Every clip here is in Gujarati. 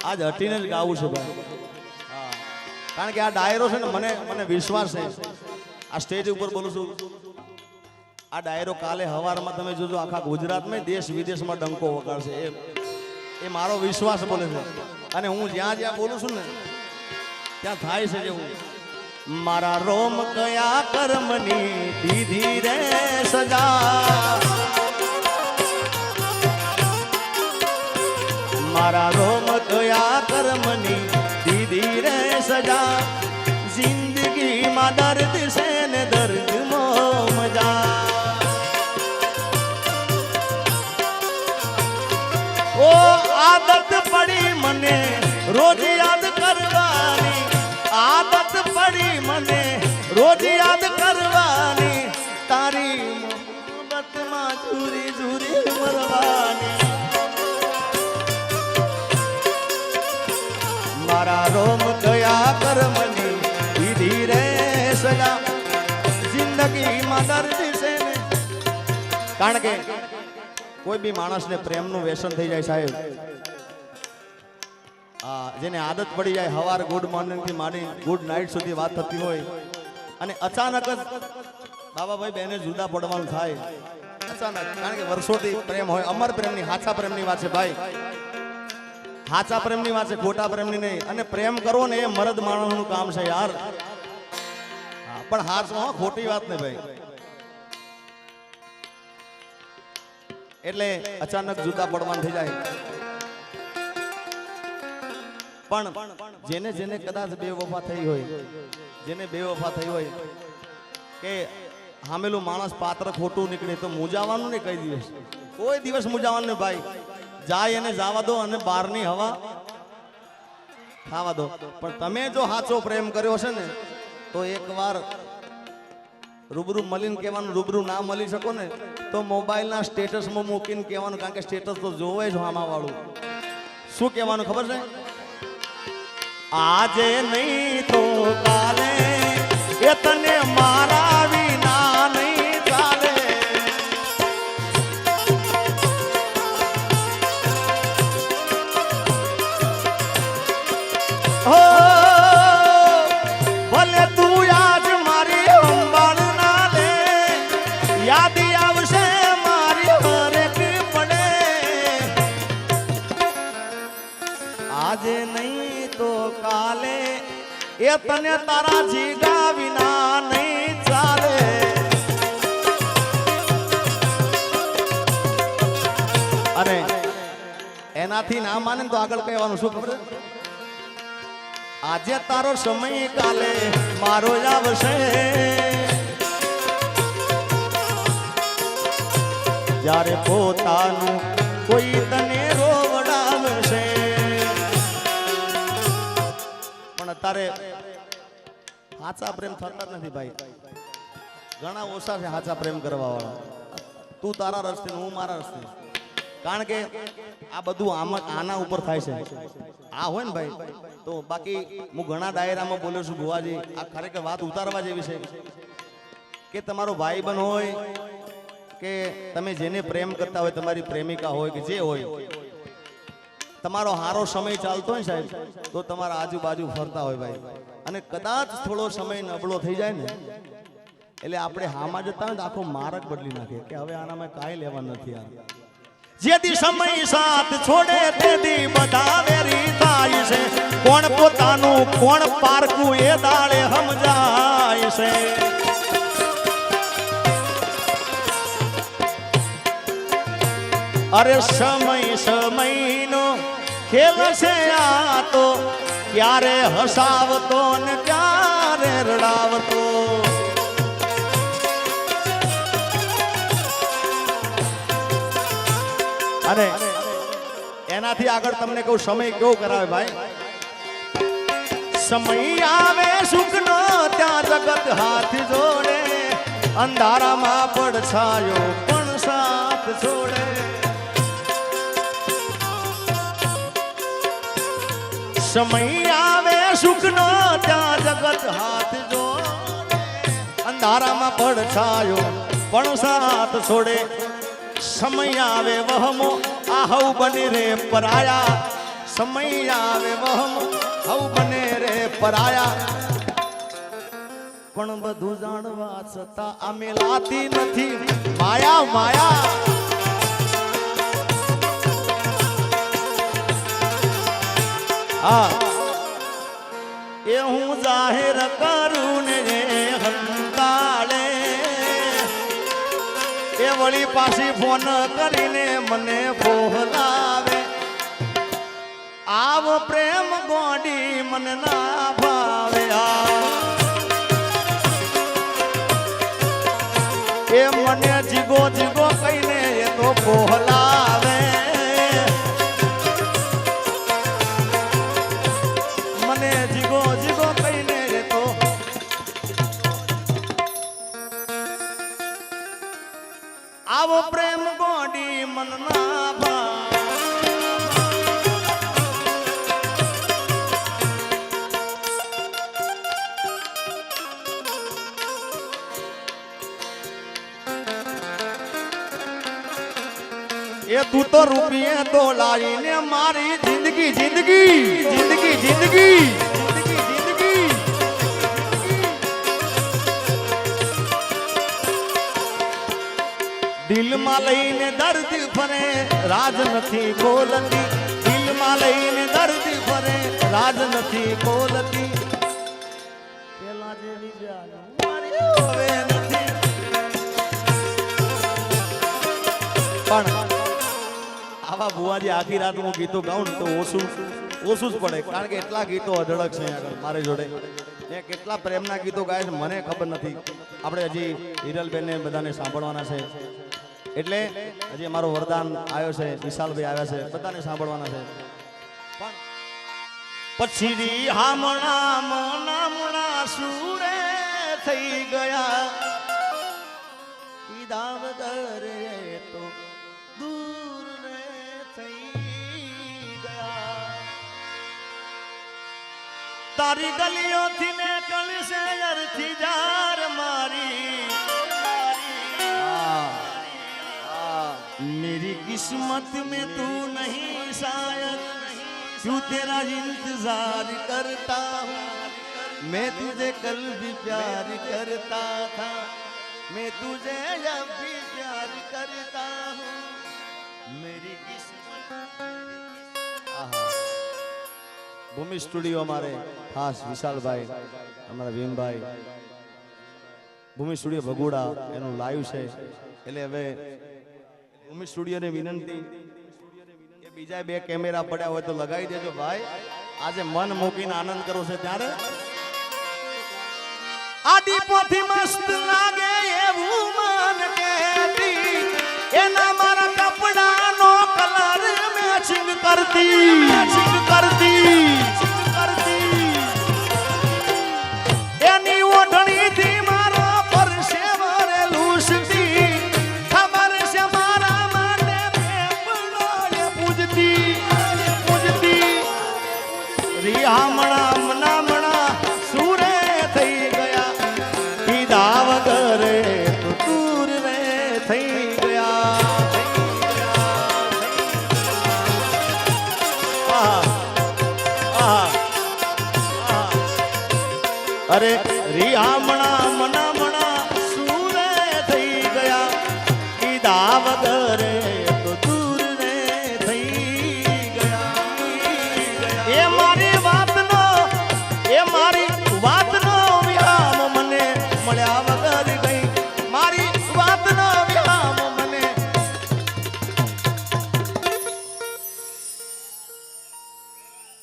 આજ હટીને જ ગાવું છે ભાઈ. હા, કારણ કે આ ડાયરો છે ને મને વિશ્વાસ છે. આ સ્ટેજ ઉપર બોલું છું, આ ડાયરો કાલે હવારમાં તમે જોજો આખા ગુજરાતમાં દેશ વિદેશમાં ડંકો વગાડશે. એ મારો વિશ્વાસ બોલે છે. અને હું જ્યાં જ્યાં બોલું છું ને ત્યાં થાય છે જેવું. મારા રોમ કયા કર્મની દીધી રે સજા, મારા રોમ કયા કર્મની દીધી રે સજા, જિંદગીમાં દર્દ છે ને દર્દ મો મજા. ઓ આદત પડી મને રોજ યાદ કરવાની, આદત પડી મને રોજ યાદ કરવાની, તારી મોહબ્બતમાં ઝૂરી ઝૂરી મરવાની. મારા રોમ કયા કર્મની દીધી રે સજા, જિંદગીમાં દર્દ છે ને. કારણ કે કોઈ બી માણસને પ્રેમનું વ્યસન થઈ જાય સાહેબ, જેને આદત પડી જાય હવાર ગુડ મોર્નિંગ થી માંડી ગુડ નાઇટ સુધી વાત થતી હોય અને અચાનક જ બાબાભાઈ બેને જુદા પડવાનું થાય અચાનક. કારણ કે વર્ષોથી પ્રેમ હોય, અમર પ્રેમની હાચા પ્રેમની વાત છે ભાઈ, હાચા પ્રેમની વાત છે, ખોટા પ્રેમની નહીં. અને પ્રેમ કરો ને એ મરદ માણસનું કામ છે યાર. પણ હાચો ખોટી વાત ને ભાઈ. એટલે અચાનક જુદા પડવાનું થઈ જાય. પણ જેને જેને કદાચ બેવફા થઈ હોય, જેને બેવફા થઈ હોય કે હામેલું માણસ પાત્ર ખોટું નીકળે તો મૂંઝાવાનું ને કઈ દિવસ, કોઈ દિવસ મૂંઝાવાનું ને ભાઈ. જાય એને જવા દો અને બહારની હવા ખાવા દો. પણ તમે જો સાચો પ્રેમ કર્યો છે ને તો એકવાર રૂબરૂ મળીને કહેવાનું, રૂબરૂ ના મળી શકો ને તો મોબાઈલના સ્ટેટસમાં મૂકીને કહેવાનું. કારણ કે સ્ટેટસ તો જોવે જ આમાં વાળું. શું કહેવાનું ખબર છે? આજે નહીં તો કાલે એ તને મારા વિના નહીં ચાલે. હો ભલે તું આજ મારી સંભાળ ના લે, યાદ આવશે મારી હરેક પડે. આજે નહીં તો કાલે એ તને તારા જીગા વિના નહીં ચાલે. અને એનાથી ના માને તો આગળ કહેવાનું શું ખબર? આજે તારો સમય કાલે મારો આવશે, જ્યારે પોતાનું કોઈ તને રોવડાવશે. પણ તારે સાચા પ્રેમ થતા જ નથી ભાઈ. ઘણા ઓછા છે સાચા પ્રેમ કરવા વાળા. તું તારા રસ્તે, હું મારા રસ્તે. કારણ કે આ બધું આના ઉપર થાય છે. આ હોય ને ભાઈ તો બાકી હું ઘણા ડાયરામાં બોલ્યો છું ભુવાજી, આ ખરેખર વાત ઉતારવા જેવી છે કે તમારો ભાઈ બન હોય કે તમે જેને પ્રેમ કરતા હોય, તમારી પ્રેમિકા હોય કે જે હોય, તમારો હારો સમય ચાલતો હોય સાહેબ તો તમારા આજુબાજુ ફરતા હોય ભાઈ. અને કદાચ થોડો સમય નબળો થઈ જાય ને એટલે આપણે હામાં જતા હોય તો આખો માર્ગ બદલી નાખે કે હવે આનામાં કાંઈ લેવા નથી યાર. જેથી સમય સાથ છોડે તેથી બધા વેરી થાય છે. કોણ પોતાનું કોણ પારકું એ દાડે સમજાય છે. અરે સમયનો ખેલ છે આ તો, ક્યારે હસાવતો ને ક્યારે રડાવતો. અને એનાથી આગળ તમને કહું સમય કેવો કરાવે ભાઈ. સમય આવે સુખનો ત્યાં જગત હાથ જોડે, અંધારામાં પડછાયો પણ સાથ છોડે. સમય આવે સુખનો ત્યાં જગત હાથ જોડે, અંધારામાં પડછાયો પણ સાથ છોડે. સમય આવે વહમો આહવ બની રે પરાયા, સમય આવે વહમ હવ બને રે પરાયા પણ બધું જાણવા છતાં આ મેલાતી નથી માયા માયા હા એ હું જાહેર કરું ને હંતાળે એ વળી પાછી ફોન કરીને મને ફોહલાવે આવો પ્રેમ ગોડી મને ના ભાવે એ મને જીગો જીગો કહીને એ તો ફોહલાવે મને જીગો જીગો કહીને એ તો આવો પ્રેમ ગોડી મન ના ભાવે એ તું તો રૂપિયે તો લાવીને મારી જિંદગી જિંદગી જિંદગી જિંદગી જિંદગી જિંદગી દિલમાં લઈને દર્દ ફરે રાજ નથી ખોલતી દિલમાં લઈને દર્દ ફરે રાજ નથી ખોલતી પેલા જેવી જાન મારી હવે નથી પણ આવા બુવાજી આખી રાત હું ગીતો ગાઉં તો ઓછું જ પડે કારણ કે એટલા ગીતો અઢળક છે આગળ મારી જોડે ને કેટલા પ્રેમના ગીતો ગાય છે મને ખબર નથી આપણે હજી હિરલબેનને બધાને સાંભળવાના છે એટલે હજી અમારો વરદાન આવ્યો છે વિશાલભાઈ આવ્યા છે બધાને સાંભળવાના છે પણ પછી હામણા મનામણા સુરે થઈ ગયા કીધા વગર તો દૂર તારી ગલીઓથી ને કળશે અરથી જાર મારી मेरी किस्मत में तू नहीं शायद क्यों तेरा इंतजार करता हूँ मैं तुझे कल भी प्यार करता था मैं तुझे अब भी प्यार करता हूँ मेरी किस्मत ભૂમિ સ્ટુડિયો અમારે ખાસ વિશાલભાઈ અમારા ભીમભાઈ ભૂમિ સ્ટુડિયો ભગોડા એનું લાઈવ છે એટલે હવે ભૂમિ સ્ટુડિયોને વિનંતી કે બીજા બે કેમેરા પડ્યા હોય તો લગાવી દેજો ભાઈ આજે મન મૂકીને આનંદ કરો છે ત્યારે આડી પોથી મસ્ત લાગે એવું મન કેતી એના મારા કપડાનો કલર મેચિંગ કરતી એની ઓઢણીથી મારા પરસેવરે લૂસતી ખબર છે મારા માટે પેપડોએ પૂજતી રિહામણા મનામણા સુરે થઈ ગયા કીધા વગર તો દૂર રે થઈ ગયા અરે રિહામણા મનામણા સુરે થઈ ગયા કીધા વગર તો દૂર રે થઈ ગયા એ મારી વાતનો વિરામ મને મળ્યા વગર ગઈ મારી વાતનો વિરામ મને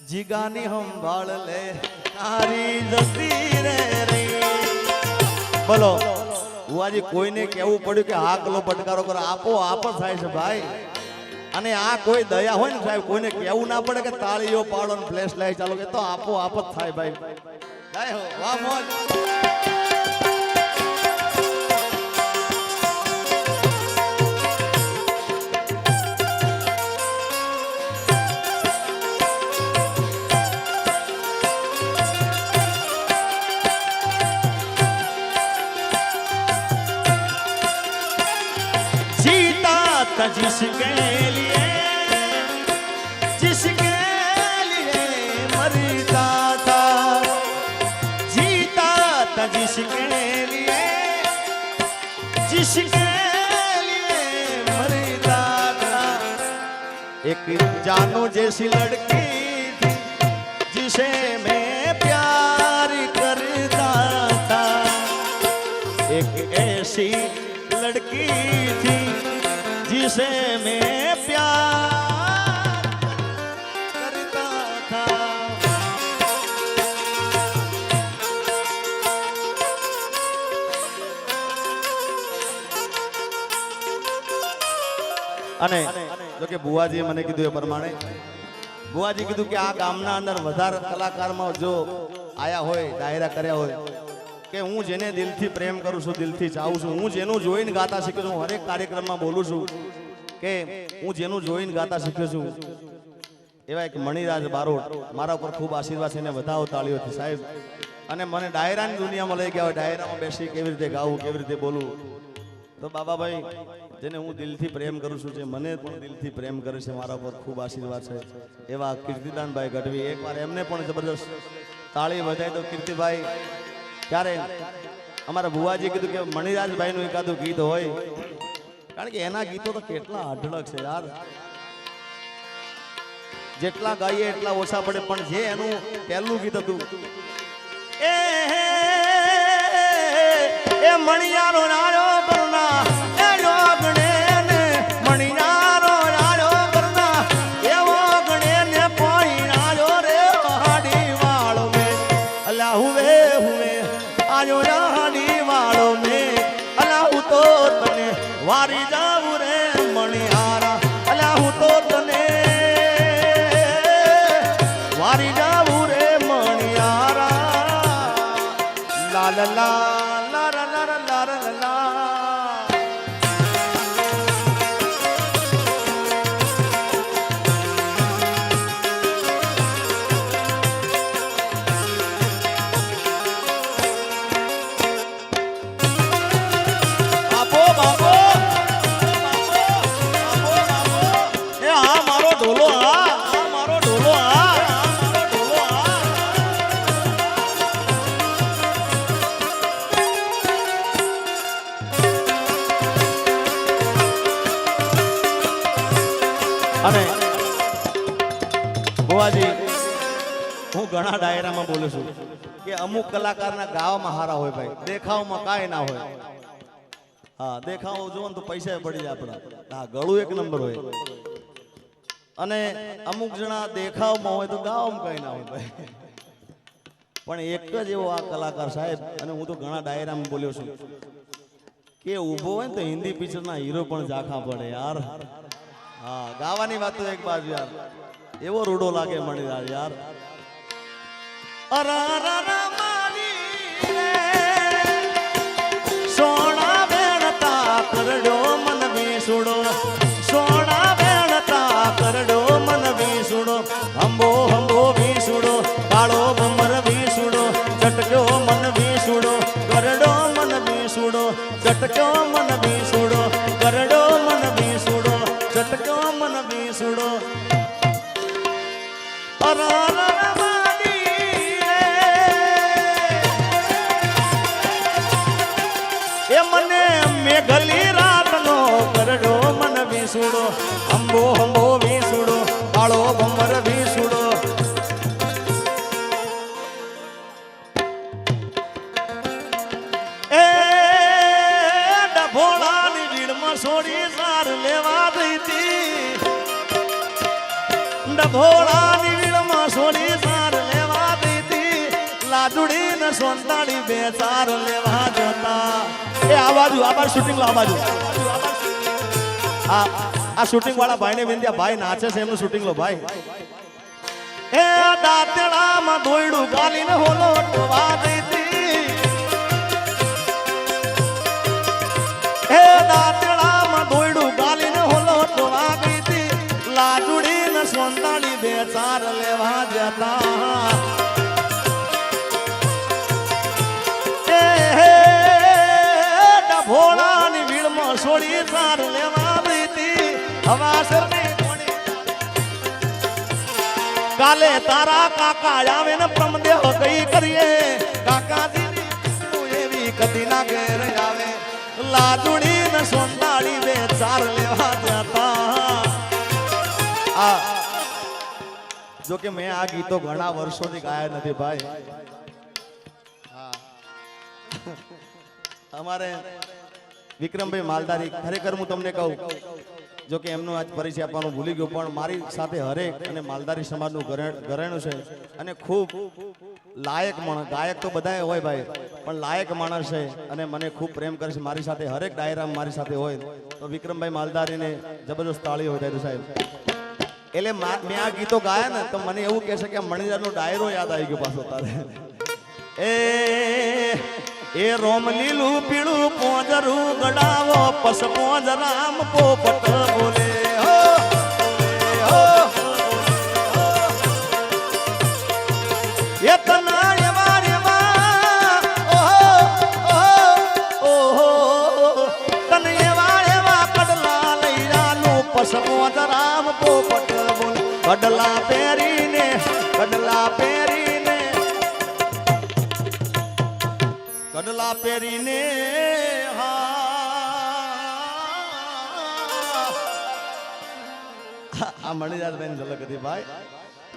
જીગાની સંભાળ લે તારી જતી રે બોલો હું કોઈને કેવું પડ્યું કે આ કલો પટકારો કરો આપો આપ જ થાય છે ભાઈ અને આ કોઈ દયા હોય ને સાહેબ કોઈને કેવું ના પડે કે તાળીઓ પાડો ને ફ્લેશ લાઈટ ચાલો કે તો આપો આપ જ થાય ભાઈ જય હો વાહ મોજ जिसके लिए जिसके लिए मरता था एक जानू जैसी लड़की थी जिसे मैं प्यार करता था एक ऐसी लड़की थी जिसे मैं प्यार करता था અને જો કે બુવાજીએ મને કીધું એ પ્રમાણે બુવાજી કીધું કે આ ગામના અંદર વધારે કલાકારમાં જો આયા હોય ડાયરા કર્યા હોય કે હું જેને દિલથી પ્રેમ કરું છું દિલથી ચાહું છું હું જેનું જોઈને ગાતા શીખ્યો છું હરેક કાર્યક્રમમાં બોલું છું કે હું જેનું જોઈને ગાતા શીખ્યો છું એવા એક મણિરાજ બારોટ મારા ઉપર ખૂબ આશીર્વાદ છે એને વધાવો તાળીઓથી સાહેબ અને મને ડાયરાની દુનિયામાં લઈ ગયા હોય ડાયરામાં બેસી કેવી રીતે ગાવું કેવી રીતે બોલવું તો બાબાભાઈ જેને હું દિલથી પ્રેમ કરું છું જે મને પણ દિલથી પ્રેમ કરે છે મારા પર ખૂબ આશીર્વાદ છે એવા કીર્તિદાનભાઈ ગઢવી એકવાર એમને પણ જબરદસ્ત તાળી બજાવી તો કીર્તિભાઈ ત્યારે અમારા બુવાજી કીધું કે મણિરાજભાઈનું એકાદું ગીત હોય કારણ કે એના ગીતો તો કેટલા અઢળક છે યાર જેટલા ગાઈએ એટલા ઓછા પડે પણ જે એનું પહેલું ગીત હતું એ મણિયારો નારો બરના એ યોગણે ને મણિયારો નારો બરના એવો ગણે ને કોઈ નારો રે હાડી વાળો મે અલા હુવે હુવે આયો હાડી વાળો મે અલા હું તો તને વારી જાવું રે મણિયારા અલા હું તો તને વારી જાવું રે મણિયારા લા લા લા અને ગોવાજી હું ઘણા ડાયરામાં બોલું છું કે અમુક કલાકારના ગાવામાં હારા હોય ભાઈ દેખાવમાં કાંઈ ના હોય હા દેખાવ જોવો ને તો પૈસા પડી જાય આપણા હા ગળું એક નંબર હોય અને અમુક જણા દેખાવમાં હોય તો ગાવામાં કાંઈ ના હોય ભાઈ પણ એક જ એવો આ કલાકાર સાહેબ અને હું તો ઘણા ડાયરામાં બોલ્યો છું કે ઊભો હોય ને તો હિન્દી પિક્ચરના હીરો પણ ઝાંખા પડે યાર હા ગાવાની વાત તો એક બાજુ યાર એવો રૂડો લાગે મણિરાજ યાર સોના બેણતા કરડો મન વિસુડો સોના બેણતા કરડો મન વિસુડો હંબો હંબો વિસુડો કાળો ભમર વિસુડો ચટક્યો મન વિસુડો કરડો મન વિસુડો ચટક્યો મન વિસુડો કરડો મન વિસુડો ચટક્યો મન વિસુડો એ મને મેઘલી રાતનો કરડો મન વિસુડો અંબો અંબો વિસુડો કાળો ભમર વિસુડો એ ડભોળાની ભીડમાં છોડી સાર લેવા દઈતી ડભોળાની ભીડમાં છોડી સાર લેવા દઈતી લાદુડી ને સોંતાડી બે ચાર લેવા જતા એ આ બાજુ શૂટિંગ લો આ બાજુ આ શૂટિંગ વાળા ભાઈ ને વિંધ્યા ભાઈ નાચે છે એમનું શૂટિંગ લો ભાઈ એ દાંતડામાં દોયડું ગાલીને હોલો ટવા દીધી એ દાંતડામાં દોયડું ગાલીને હોલો ટવા દીધી લાજુડી ને સોંતાડી બે ચાર લેવા જતા ભોળાની ભીડમાં છોડી સાર લેવા દીધી હવાસરની કાલે તારા કાકા આવે ને પ્રમદેહ કઈ કરીએ કાકાજીની ના ઘેર આવે લાજુડી ને સોંદાળી બે ચાર લેવા જતા આ જો કે મેં આ ગીતો ઘણા વર્ષોથી ગાયા નથી ભાઈ અમારે વિક્રમભાઈ માલધારી ખરેખર હું તમને કહું જો કે એમનો આજ પરિચય આપવાનું ભૂલી ગયો પણ મારી સાથે હરેક અને માલધારી સમાજનું ઘરેણું છે અને ખૂબ લાયક માણસ ગાયક તો બધાએ હોય ભાઈ પણ લાયક માણસ છે અને મને ખૂબ પ્રેમ કરે છે મારી સાથે હરેક ડાયરામાં મારી સાથે હોય તો વિક્રમભાઈ માલધારીને જબરદસ્ત તાળી હોય ત્યારે સાહેબ એટલે મેં આ ગીતો ગાયા ને તો મને એવું કહે છે કે મણિદારનો ડાયરો યાદ આવી ગયો પાછો તારે એ રોમ લીલું પીળું પોજરું ગડાવો પસ પોજ રામ પોપટ બોલે હો એ તના એવા તને એવા કડલા લઈ જાનું પસ પોજ રામ પોપટ બોલે કડલા પહેરીને કડલા પહેરીને આ મણિદાસભાઈ ની ઝલક હતી ભાઈ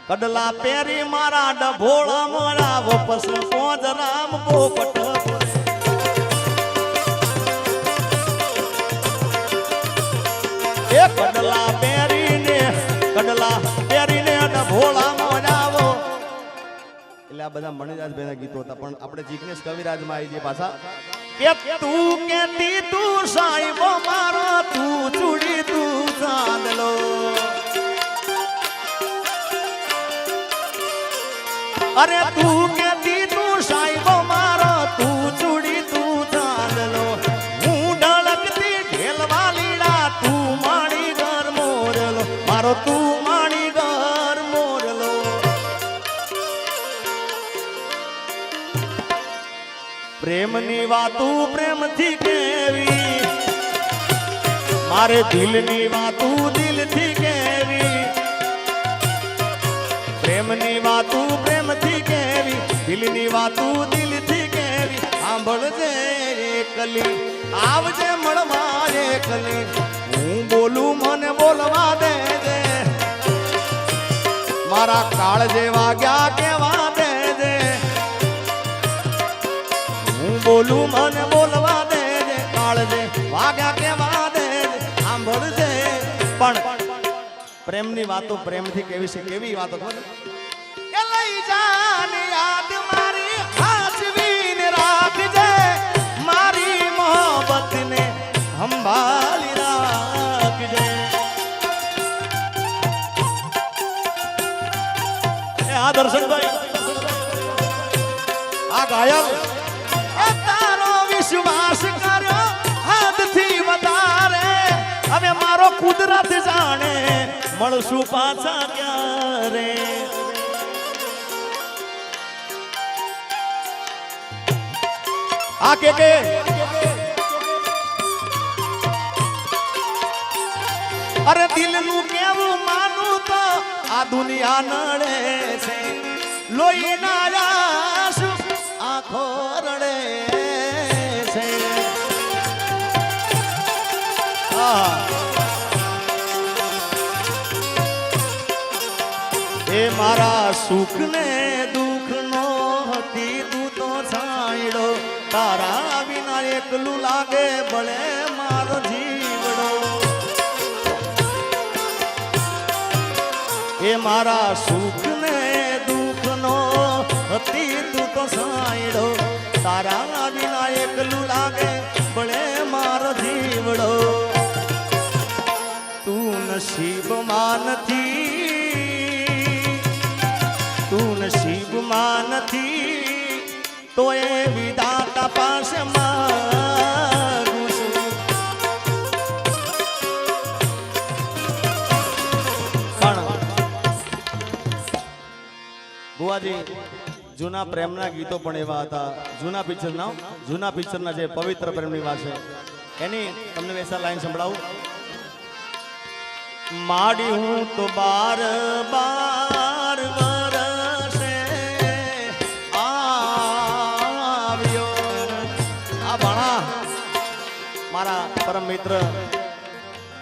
કડલા પહેરી મારા ડભોળા મોરા વપસ પોજ રામ પોપટ એ કડલા પહેરીને ડભોળા મોરાવો એટલે આ બધા મણિદાસભાઈ ના ગીતો હતા પણ આપણે જિગ્નેશ કવિરાજમાં આવી જઈએ પાછા કે તું કેતી તું સાહેબો મારો તું ચૂડી તું ચાંદલો અરે તું કેતી તું સાહેબો મારો તું ચૂડી તું ચાંદલો હું ઢળકતી ઢેલવા લીડા તું માણી ઘર મોરલો મારો તું માણી ઘર મોરલો પ્રેમની વાતું પ્રેમથી કેવી મારે દિલની વાતું દિલથી કેવી પ્રેમની વાતું પ્રેમથી કેવી દિલની વાતું દિલથી કેવી સાંભળજે એકલી આવજે મળવા એકલી હું બોલું મને બોલવા દેજે મારા કાળ જેવા ગયા કેવા દેજે બોલું મને બોલવા દે કાળજે વાગ્યા કેવા દે સાંભળજે પણ પ્રેમની વાતો પ્રેમથી કેવી છે કેવી વાતો ખબર કે લઈ જાન યાદ મારી હાચવીને રાખજે મારી મોહબ્બતને સંભાળી રાખજે આ દર્શનભાઈ આ ગાયક વિશ્વાસ કર્યો હદથી વધારે હવે મારો કુદરત જાણે મળશું પાછા ક્યારે આ કે અરે દિલનું કેવું માનું તો આ દુનિયા નડે છે લોહીના આંસુ આંખો રડે એ મારા સુખ ને દુઃખ નો હતી તું તો છાંયડો તારા વિના એકલું લાગે ભલે મારો જીવડો એ મારા સુખ ને દુઃખ નો હતી તું તો છાંયડો તારા વિના એકલું લાગે ભલે મારો જીવડો તું નસીબમાં નથી તો એ વિધાતા પાસે માંગુ છું પણ બુઆજી જૂના પ્રેમના ગીતો પણ એવા હતા જૂના પિક્ચરના જે પવિત્ર પ્રેમની વાત છે એની તમને વૈસા લાઈન સંભળાવું માડી હું તો બાર વરસે આવ્યો આ મિત્ર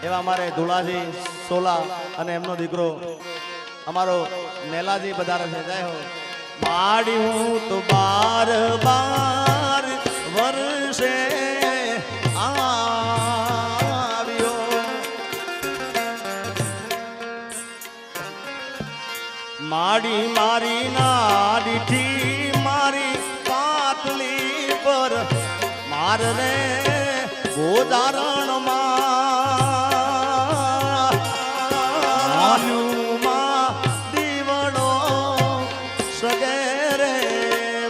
એવા અમારે ધુલાજી સોલા અને એમનો દીકરો અમારો નેલાજી પધારે છે. જય હો. માડી હું તો બાર બાર વર્ષે આવ્યો, માડી મારી નાડીથી મારી પાતળી પર માર રે ગોદારણમાં દીવડો સગેરે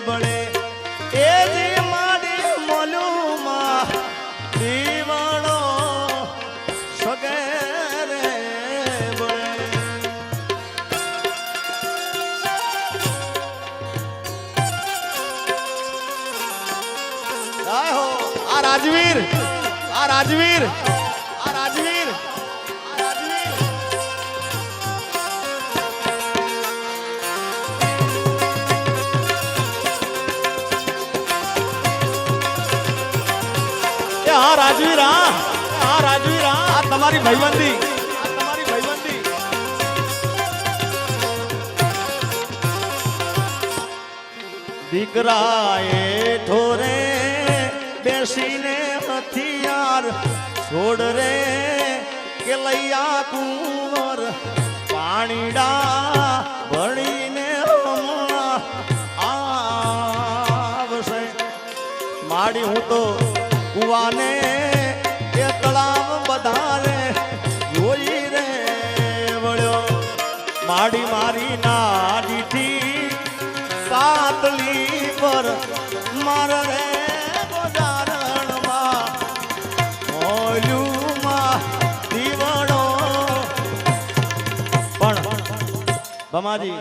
બળે એ જે મારી મોલુમાં દીવડો સગેરે બળે. આ રાજવીર, આ રાજવીર, આ રાજવીર, આ રાજવીર. આ રાજવીર, આ રાજવીર, આ તમારી ભાઈબંધી, આ તમારી ભાઈબંધી. દીકરાએ ઠોરે બેસીને હથિયાર છોડ રે કે લૈયા કુંવર પાણીડા ભણીને આવશે. માડી હું તો કુવાને એ તળાવ બધારે જોઈ રે વળ્યો. માડી મારી નાડીથી પાતળી પર માર રે ભમાજી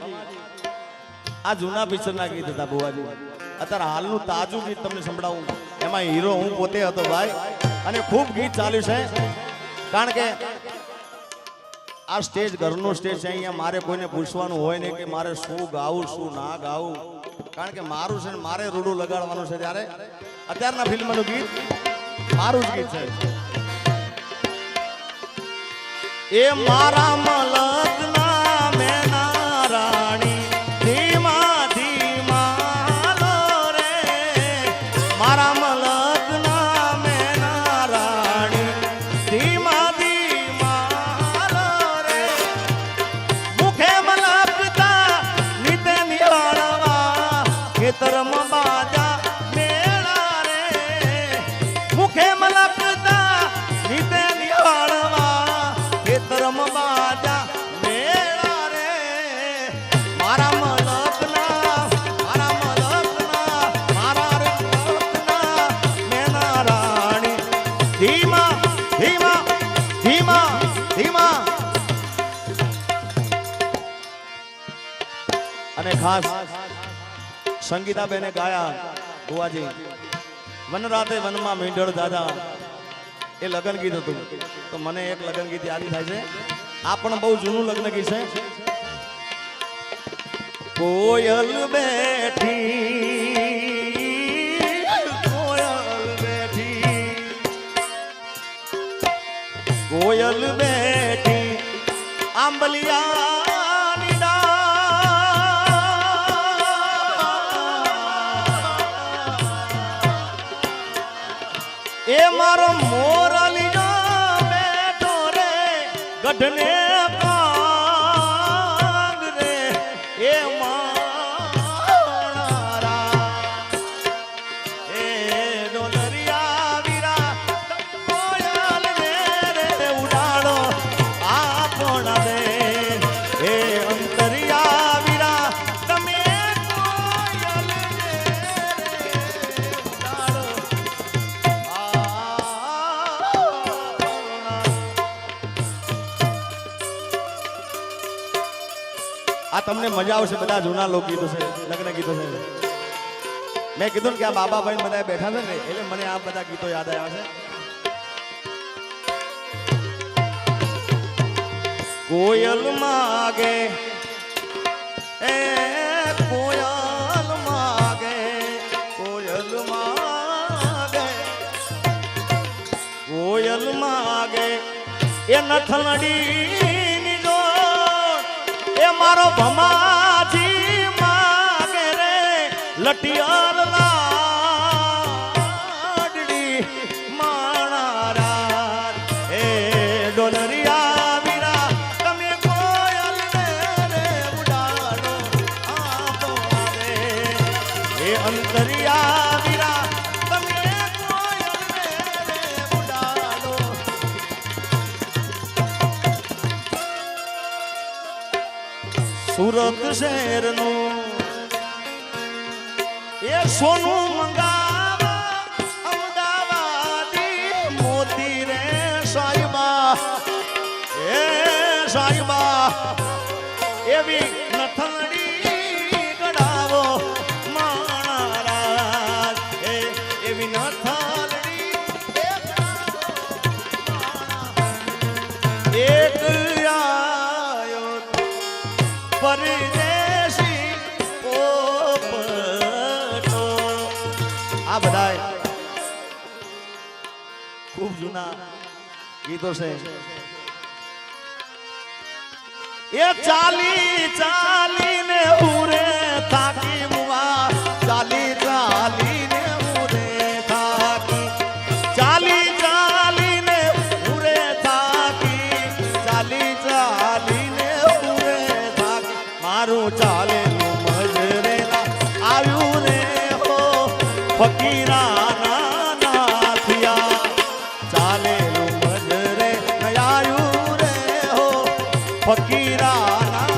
આ જૂના પિક્ચર ના ગીત હતા બુવાજી. અત્યારે હાલનું તાજું ગીત તમને સંભળાવું. એમાં હીરો હું પોતે હતો ભાઈ અને ખૂબ ગીત ચાલ્યું છે. કારણ કે આ સ્ટેજ ઘરનું સ્ટેજ છે. અહીંયા મારે કોઈને પૂછવાનું હોય નહીં કે મારે શું ગાવું શું ના ગાવું. કારણ કે મારું છે ને મારે રૂડું લગાડવાનું છે. ત્યારે અત્યારના ફિલ્મનું ગીત મારું જ ગીત છે. એ મારા મલકના મેના રાણી ધીમા ધીમા લો રે, મારા મલકના મેના રાણી ધીમા ધીમા લો રે. મુખે મલકતા નીતે નિહાળવા ખેતરમાં બાજા મેળા રે. મુખે મલકતા નીતે નિહાળવા ખેતરમ બાજા મેળા રે. મારા મલકના, મારા મલકના, મારા મલકના મેના રાણી ધીમા ધીમા ધીમા ધીમા. અને ખાસ સંગીતાબેને ગાયા બુવાજી વનરાતે વનમાં મીંઢળ દાદા. એ લગ્ન ગીત હતું. તો મને એક લગ્ન ગીત યાદ થાય છે. આ પણ બહુ જૂનું લગ્ન ગીત છે. કોયલ બેઠી, કોયલ બેઠી, કોયલ બેઠી આંબલિયાની ડાળ. એ મારો મોરલીનો બેઠો રે ગઢને કાંગ રે. એ મારા એ ડોલરિયા વીરા કોયલ ને રે ઉડાડો આપણા દે. એ અંતરિયા વીરા તમે કોયલ ને ઉડાડો. આ તમને મજા આવશે. બધા જૂના લોકગીતો છે, લગ્ન ગીતો છે. મેં કીધું ને કે આ બાબાભાઈ બધા બેઠા છે ને એટલે મને આ બધા ગીતો યાદ આવ્યા છે. કોયલ માગે એ કોયલ માગે, કોયલ માગે, કોયલ નથલડી જો એ મારો ભમાજી માગે રે લટિયાર લાડડી માણારા એ ડોલરિયા વીરા તમે કોયલ ને રે ઉડાડો આપો રે એ અંતરિયા વીરા તમે કોયલ ને રે ઉડાડો સુરત શહેરનું એ સોનું મંગાવા અમદાવાદી મોતી રે સાઈબા એ સાઈબા એવી નથલડી ગડાવો માણારા એ એવી નથલડી એક આયો પરદેશી પોપટો આ બધાય ખૂબ જૂના ગીતો છે એ ચાલી ચાલીને ઉરે થાકી મુવા ચાલી ચાલીને ઉરે થાકી ચાલી ચાલીને ઉરે થાકી ચાલી ચાલીને ઉરે થાકી મારું ચાલેલું મજરેલા આવ્યું રે હો ફકીરાના નાથિયા ચાલેલું મજરે આવ્યું રે હો ફકીરાના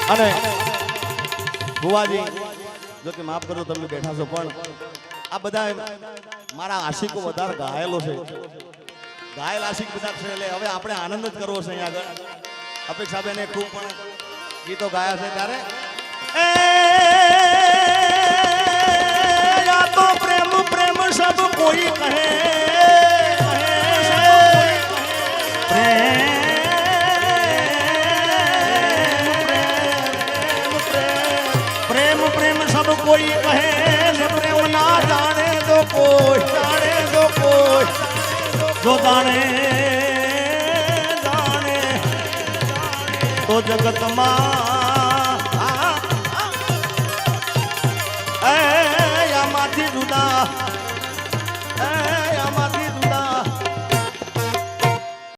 અને ભુવાજી જો કે માફ કરો તમે બેઠા છો પણ આ બધા મારા આશિકો વધારે ઘાયલો છે ઘાયલ આશિક બધા છે એટલે હવે આપણે આનંદ જ કરવો છે અહીંયા આગળ અપેક્ષાબેને ખૂબ પણ ગીતો ગાયા છે ત્યારે યા તો પ્રેમ પ્રેમ સબ કોઈ કહે प्रेम प्रेम सब कोई कहे प्रेम ना जाने दो कोई जो जाने जाने तो जगत मां